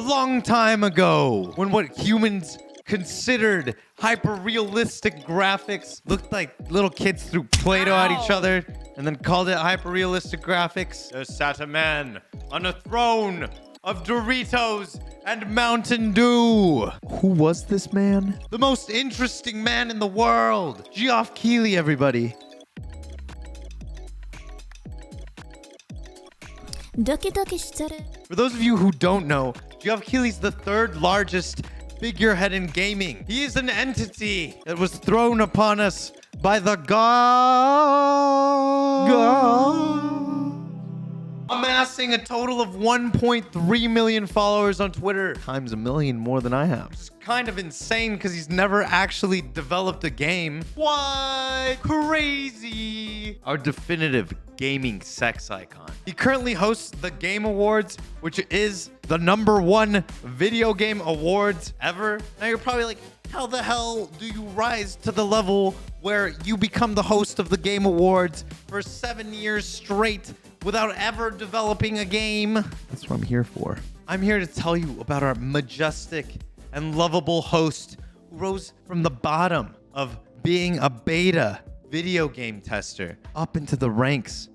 long time ago, when what humans considered hyper-realistic graphics looked like little kids threw Play-Doh at each other and then called it hyper-realistic graphics, there sat a man on a throne of Doritos and Mountain Dew. Who was this man? The most interesting man in the world. Geoff Keighley, everybody. ドキドキしちゃる。 For those of you who don't know, Geoff Keighley's the third largest figurehead in gaming. He is an entity that was thrown upon us by the god. Amassing a total of 1.3 million followers on Twitter, times a million more than I have. It's kind of insane because he's never actually developed a game. What? Crazy. Our definitive gaming sex icon. He currently hosts the Game Awards, which is the #1 video game awards ever. Now you're probably like, how the hell do you rise to the level where you become the host of the Game Awards for 7 years straight without ever developing a game? That's what I'm here for. I'm here to tell you about our majestic and lovable host who rose from the bottom of being a beta video game tester up into the ranks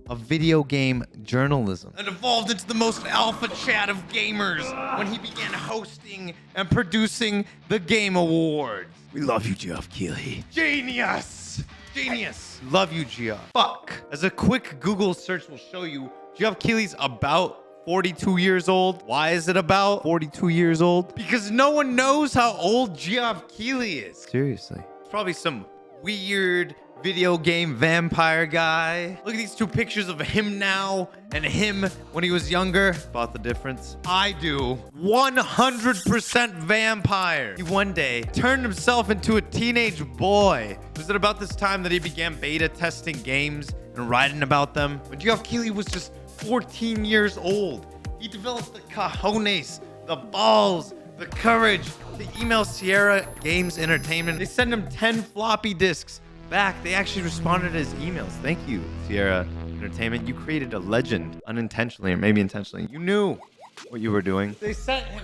of video game journalism and evolved into the most alpha chat of gamers when he began hosting and producing the Game Awards. We love you, Geoff Keighley. Genius! Genius. Love you, Geoff. Fuck. As a quick Google search will show you, Geoff Keighley's about 42 years old. Why is it about 42 years old? Because no one knows how old Geoff Keighley is. Seriously. It's probably some weird video game vampire guy. Look at these two pictures of him now and him when he was younger. Spot the difference? I do. 100% vampire. He one day turned himself into a teenage boy. Was it about this time that he began beta testing games and writing about them? When Geoff Keighley was just 14 years old, he developed the cojones, the balls, the courage to email Sierra Games Entertainment. They sent him 10 floppy disks back. They actually responded to his emails. Thank you, Sierra Entertainment. You created a legend unintentionally, or maybe intentionally. You knew what you were doing. They sent him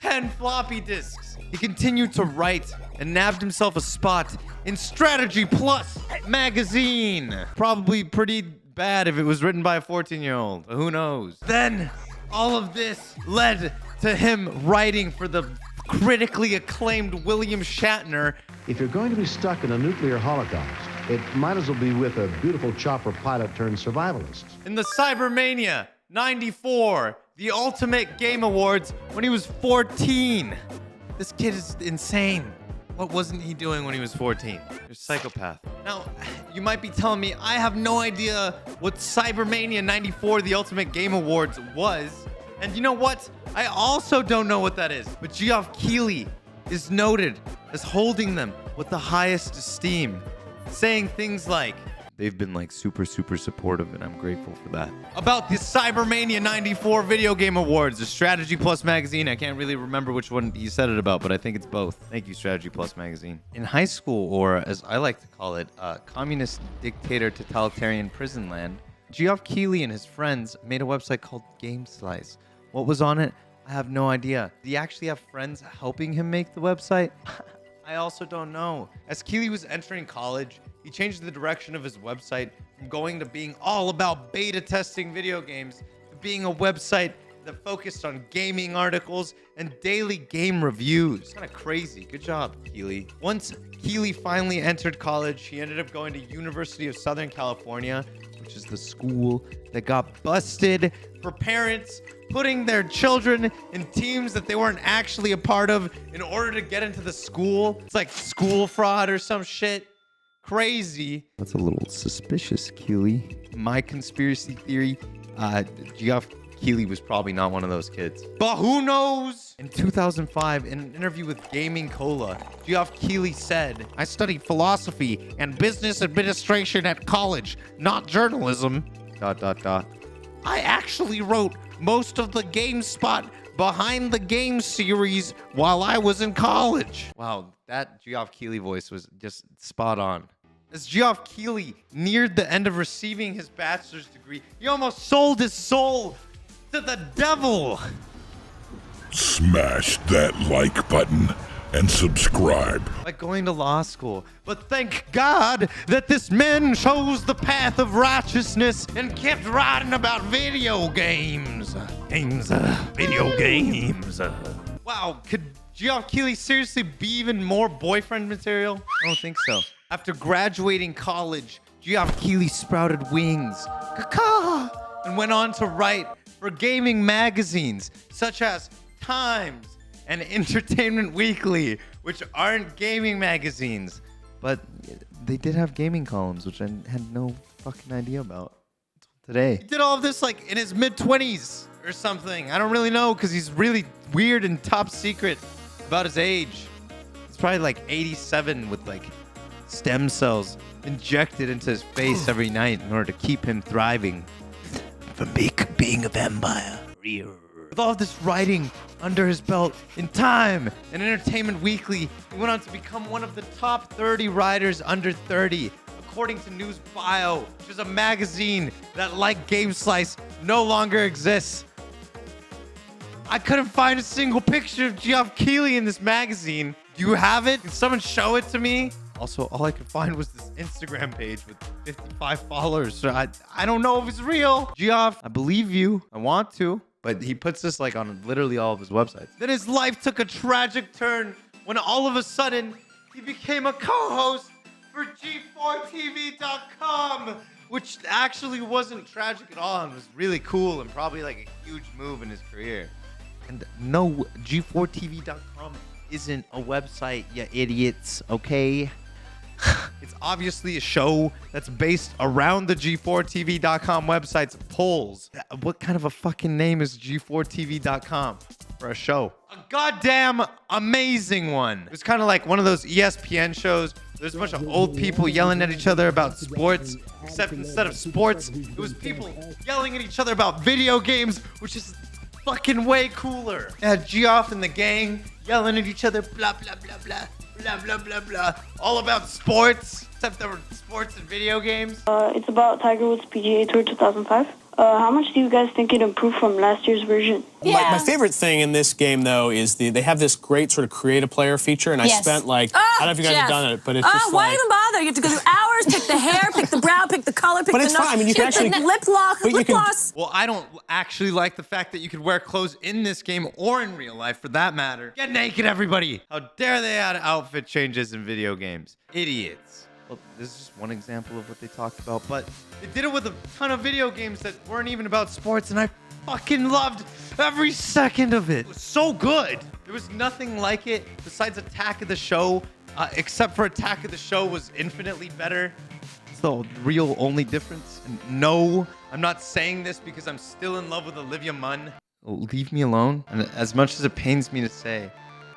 10 floppy disks. He continued to write and nabbed himself a spot in Strategy Plus magazine. Probably pretty bad if it was written by a 14-year-old. Who knows? Then all of this led to him writing for the critically acclaimed William Shatner. If you're going to be stuck in a nuclear holocaust, it might as well be with a beautiful chopper pilot turned survivalist. In the Cybermania 94, the Ultimate Game Awards, when he was 14. This kid is insane. What wasn't he doing when he was 14? You're a psychopath. Now, you might be telling me I have no idea what Cybermania 94, the Ultimate Game Awards was. And you know what? I also don't know what that is. But Geoff Keighley is noted as holding them with the highest esteem, saying things like, they've been like super supportive and I'm grateful for that. About the Cybermania 94 Video Game Awards, the Strategy Plus magazine. I can't really remember which one you said it about, but I think it's both. Thank you, Strategy Plus magazine. In high school, or as I like to call it, communist dictator totalitarian prison land, Geoff Keighley and his friends made a website called GameSlice. What was on it? I have no idea. Did he actually have friends helping him make the website? I also don't know. As Keighley was entering college, he changed the direction of his website from going to being all about beta testing video games to being a website that focused on gaming articles and daily game reviews. Kind of crazy. Good job, Keighley. Once Keighley finally entered college, he ended up going to University of Southern California, which is the school that got busted for parents putting their children in teams that they weren't actually a part of in order to get into the school. It's like school fraud or some shit. Crazy. That's a little suspicious, Keighley. My conspiracy theory, Geoff Keighley was probably not one of those kids. But who knows? In 2005, in an interview with Gaming Cola, Geoff Keighley said, I studied philosophy and business administration at college, not journalism. ... I actually wrote most of the GameSpot Behind the Game series while I was in college. Wow, that Geoff Keighley voice was just spot on. As Geoff Keighley neared the end of receiving his bachelor's degree, he almost sold his soul to the devil. Smash that like button and subscribe. Like going to law school. But thank God that this man chose the path of righteousness and kept writing about video games. Video games. Wow, could Geoff Keighley seriously be even more boyfriend material? I don't think so. After graduating college, Geoff Keighley sprouted wings. Caw-caw, and went on to write for gaming magazines such as Times and Entertainment Weekly, which aren't gaming magazines, but they did have gaming columns, which I had no fucking idea about until today. He did all of this like in his mid-20s or something. I don't really know because he's really weird and top secret about his age. He's probably like 87 with like stem cells injected into his face every night in order to keep him thriving from being a vampire. With all of this writing under his belt in Time and Entertainment Weekly, he went on to become one of the top 30 writers under 30, according to News Bio, which is a magazine that, like GameSlice, no longer exists. I couldn't find a single picture of Geoff Keighley in this magazine. Do you have it? Can someone show it to me? Also, all I could find was this Instagram page with 55 followers. So I don't know if it's real. Geoff, I believe you. I want to. But he puts this like on literally all of his websites. Then his life took a tragic turn when all of a sudden he became a co-host for G4TV.com, which actually wasn't tragic at all and was really cool and probably like a huge move in his career. And no, G4TV.com isn't a website, you idiots, okay? It's obviously a show that's based around the G4TV.com website's polls. What kind of a fucking name is G4TV.com for a show? A goddamn amazing one. It was kind of like one of those ESPN shows. There's a bunch of old people yelling at each other about sports, except instead of sports, it was people yelling at each other about video games, which is fucking way cooler. They had Geoff and the gang yelling at each other, blah, blah, blah, blah. Blah, blah, blah, blah. All about sports, except there were sports and video games. It's about Tiger Woods PGA Tour 2005. How much do you guys think it improved from last year's version? Yeah. My favorite thing in this game, though, is they have this great sort of create a player feature, and I spent like, I don't know if you guys have done it, but it's just why like... even bother? You have to go through hours, pick the hair, pick the brow, pick the color, pick but the it's nose. fine. I mean, you can actually... lip gloss. Well, I don't actually like the fact that you could wear clothes in this game or in real life, for that matter. Get naked, everybody. How dare they add outfit changes in video games? Idiots. Well, this is just one example of what they talked about, but they did it with a ton of video games that weren't even about sports, and I fucking loved every second of it. It was so good. There was nothing like it besides Attack of the Show, except for Attack of the Show was infinitely better. It's the real only difference. And no, I'm not saying this because I'm still in love with Olivia Munn. Leave me alone. And as much as it pains me to say,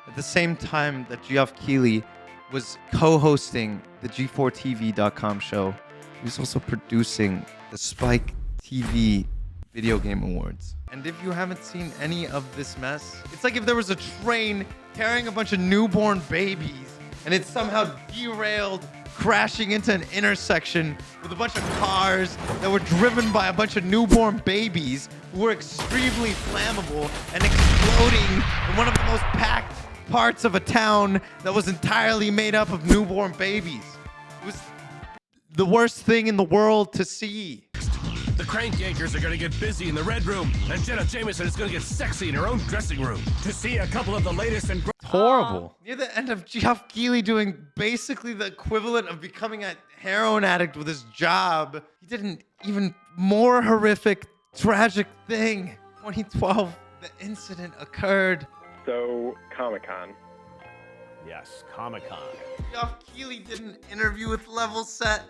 at the same time that Geoff Keighley was co-hosting the G4TV.com show, he was also producing the Spike TV Video Game Awards. And if you haven't seen any of this mess, it's like if there was a train carrying a bunch of newborn babies and it somehow derailed, crashing into an intersection with a bunch of cars that were driven by a bunch of newborn babies who were extremely flammable and exploding in one of the most packed parts of a town that was entirely made up of newborn babies. It was the worst thing in the world to see. The Crank Yankers are going to get busy in the Red Room, and Jenna Jameson is going to get sexy in her own dressing room to see a couple of the latest and horrible. Near the end of Geoff Keighley doing basically the equivalent of becoming a heroin addict with his job, he did an even more horrific, tragic thing. 2012, the incident occurred. So, Comic-Con. Yes, Comic-Con. Geoff Keighley did an interview with Level Set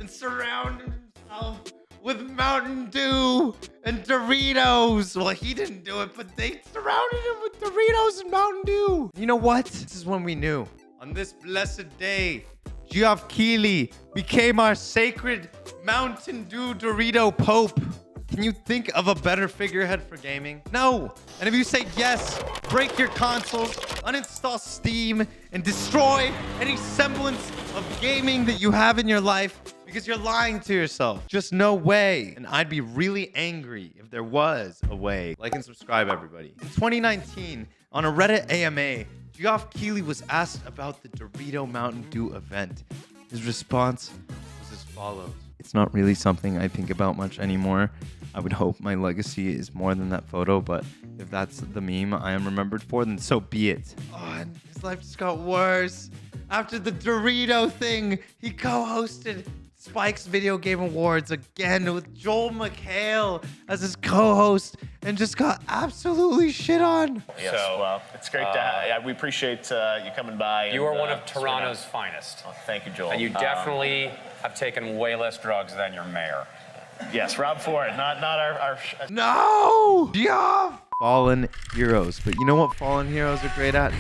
and surrounded himself with Mountain Dew and Doritos. Well, he didn't do it, but they surrounded him with Doritos and Mountain Dew. You know what? This is when we knew. On this blessed day, Geoff Keighley became our sacred Mountain Dew Dorito Pope. Can you think of a better figurehead for gaming? No. And if you say yes, break your consoles, uninstall Steam, and destroy any semblance of gaming that you have in your life because you're lying to yourself. Just no way. And I'd be really angry if there was a way. Like and subscribe, everybody. In 2019, On a Reddit AMA, Geoff Keighley was asked about the Dorito Mountain Dew event. His response was as follows. It's not really something I think about much anymore. I would hope my legacy is more than that photo, but if that's the meme I am remembered for, then so be it. Oh, and his life just got worse. After the Dorito thing, he co-hosted Spike's Video Game Awards again with Joel McHale as his co-host and just got absolutely shit on. Yes, well, it's great to have. We appreciate you coming by. You are one of Toronto's finest. Oh, thank you, Joel. And you definitely have taken way less drugs than your mayor. Yes, Rob Ford, not our. No! Geoff! Fallen heroes. But you know what fallen heroes are great at?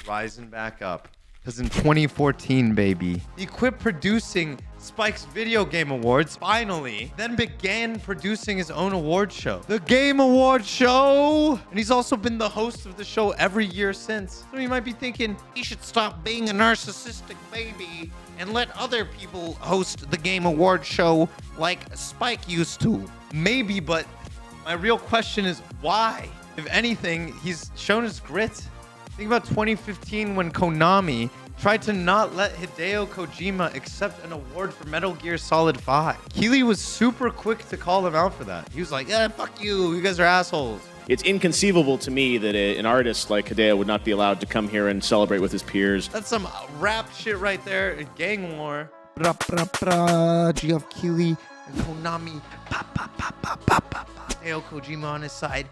Rising back up. Because in 2014, baby, he quit producing Spike's Video Game Awards, finally, then began producing his own award show, The Game Award Show. And he's also been the host of the show every year since. So you might be thinking, he should stop being a narcissistic baby and let other people host the Game Award Show like Spike used to. Maybe, but my real question is why? If anything, he's shown his grit. Think about 2015 when Konami tried to not let Hideo Kojima accept an award for Metal Gear Solid 5. Keighley was super quick to call him out for that. He was like, yeah, fuck you. You guys are assholes. It's inconceivable to me that an artist like Hideo would not be allowed to come here and celebrate with his peers. That's some rap shit right there. A gang war. Geoff Keighley and Konami. Hideo Kojima on his side.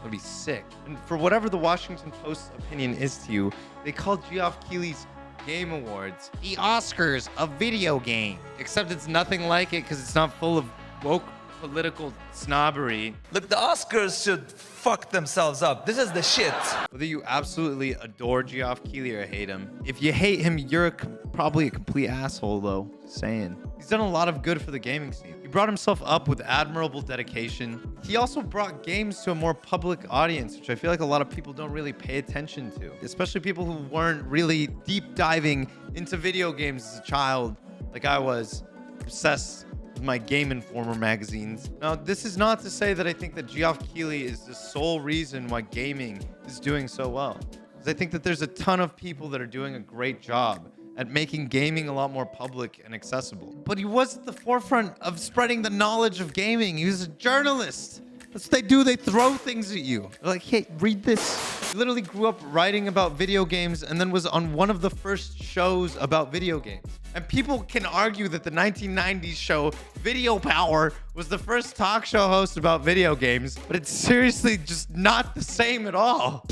Would be sick. And for whatever the Washington Post's opinion is to you, they call Geoff Keighley's Game Awards the Oscars of video game. Except it's nothing like it because it's not full of woke political snobbery. Look, the Oscars should fuck themselves up. This is the shit. Whether you absolutely adore Geoff Keighley or hate him, if you hate him, you're probably a complete asshole, though. Just saying. He's done a lot of good for the gaming scene. He brought himself up with admirable dedication. He also brought games to a more public audience, which I feel like a lot of people don't really pay attention to, especially people who weren't really deep diving into video games as a child, like I was, obsessed with my Game Informer magazines. Now, this is not to say that I think that Geoff Keighley is the sole reason why gaming is doing so well. Because I think that there's a ton of people that are doing a great job at making gaming a lot more public and accessible. But he was at the forefront of spreading the knowledge of gaming. He was a journalist. That's what they do. They throw things at you. They're like, hey, read this. He literally grew up writing about video games and then was on one of the first shows about video games. And people can argue that the 1990s show Video Power was the first talk show host about video games, but it's seriously just not the same at all.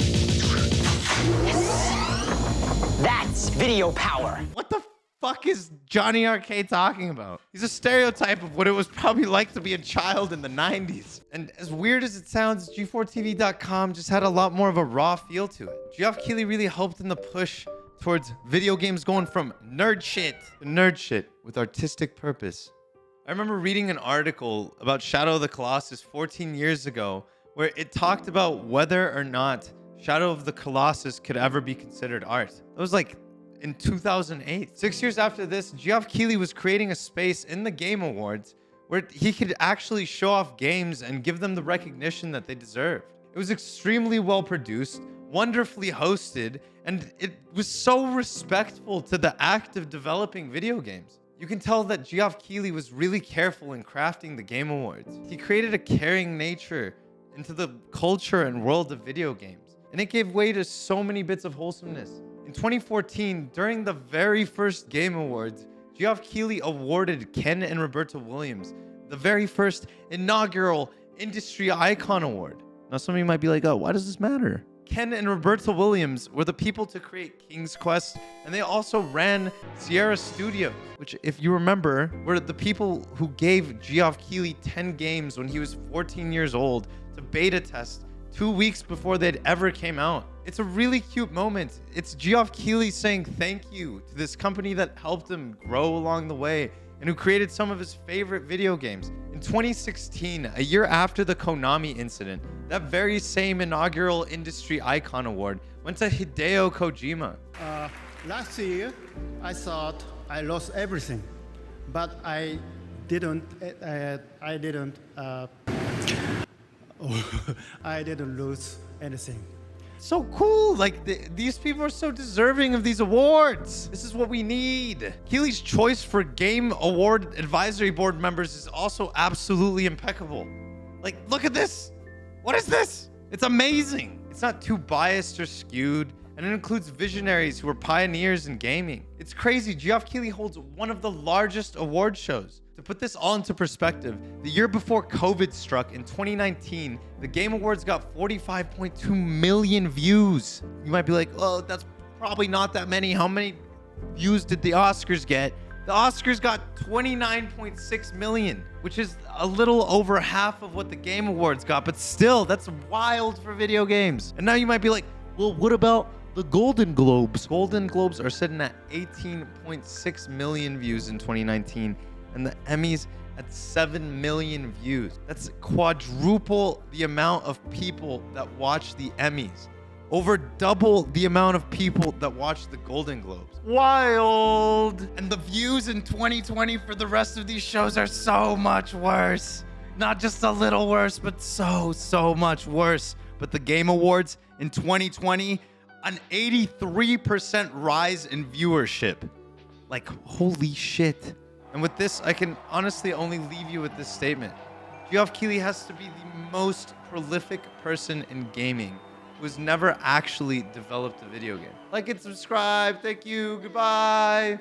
That's Video Power. What the fuck is Johnny Arcade talking about? He's a stereotype of what it was probably like to be a child in the 90s. And as weird as it sounds, G4TV.com just had a lot more of a raw feel to it. Geoff Keighley really helped in the push towards video games going from nerd shit to nerd shit with artistic purpose. I remember reading an article about Shadow of the Colossus 14 years ago where it talked about whether or not Shadow of the Colossus could ever be considered art. That was like in 2008. 6 years after this, Geoff Keighley was creating a space in the Game Awards where he could actually show off games and give them the recognition that they deserved. It was extremely well produced, wonderfully hosted, and it was so respectful to the act of developing video games. You can tell that Geoff Keighley was really careful in crafting the Game Awards. He created a caring nature into the culture and world of video games. And it gave way to so many bits of wholesomeness. In 2014, during the very first Game Awards, Geoff Keighley awarded Ken and Roberta Williams the very first inaugural Industry Icon Award. Now, some of you might be like, oh, why does this matter? Ken and Roberta Williams were the people to create King's Quest, and they also ran Sierra Studios, which, if you remember, were the people who gave Geoff Keighley 10 games when he was 14 years old to beta test 2 weeks before they'd ever came out. It's a really cute moment. It's Geoff Keighley saying thank you to this company that helped him grow along the way and who created some of his favorite video games. In 2016, a year after the Konami incident, that very same inaugural Industry Icon Award went to Hideo Kojima. Last year, I thought I lost everything, but I didn't lose anything. It's so cool. Like, these people are so deserving of these awards. This is what we need. Keighley's choice for Game Award Advisory Board members is also absolutely impeccable. Like, look at this. What is this? It's amazing. It's not too biased or skewed, and it includes visionaries who were pioneers in gaming. It's crazy. Geoff Keighley holds one of the largest award shows. To put this all into perspective, the year before COVID struck in 2019, the Game Awards got 45.2 million views. You might be like, oh, that's probably not that many. How many views did the Oscars get? The Oscars got 29.6 million, which is a little over half of what the Game Awards got, but still, that's wild for video games. And now you might be like, well, what about the Golden Globes? Golden Globes are sitting at 18.6 million views in 2019, and the Emmys at 7 million views. That's quadruple the amount of people that watch the Emmys. Over double the amount of people that watch the Golden Globes. Wild! And the views in 2020 for the rest of these shows are so much worse. Not just a little worse, but so much worse. But the Game Awards in 2020, an 83% rise in viewership. Like, holy shit. And with this, I can honestly only leave you with this statement. Geoff Keighley has to be the most prolific person in gaming who's never actually developed a video game. Like and subscribe. Thank you. Goodbye.